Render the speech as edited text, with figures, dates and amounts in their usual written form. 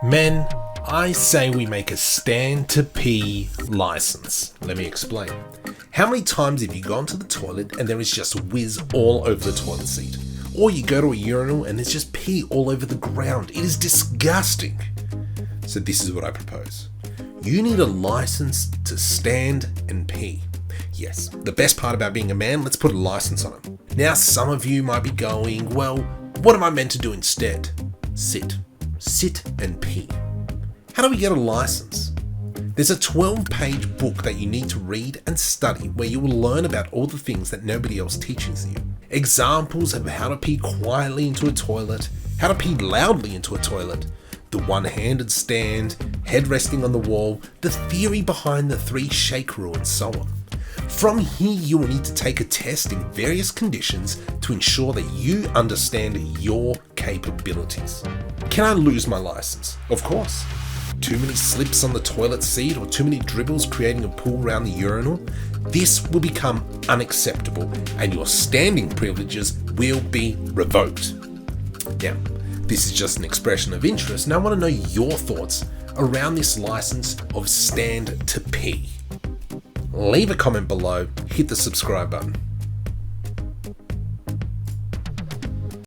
Men, I say we make a stand to pee license. Let me explain. How many times have you gone to the toilet and there is just whiz all over the toilet seat? Or you go to a urinal and there's just pee all over the ground. It is disgusting. So this is what I propose. You need a license to stand and pee. Yes, the best part about being a man, let's put a license on it. Now some of you might be going, well, what am I meant to do instead? Sit and pee. How do we get a license? There's a 12-page book that you need to read and study where you will learn about all the things that nobody else teaches you. Examples of how to pee quietly into a toilet, how to pee loudly into a toilet, the one-handed stand, head resting on the wall, the theory behind the 3 shake rule, and so on. From here, you will need to take a test in various conditions to ensure that you understand your capabilities. Can I lose my license? Of course. Too many slips on the toilet seat or too many dribbles creating a pool around the urinal? This will become unacceptable and your standing privileges will be revoked. Now, this is just an expression of interest and I want to know your thoughts around this license of stand to pee. Leave a comment below, hit the subscribe button.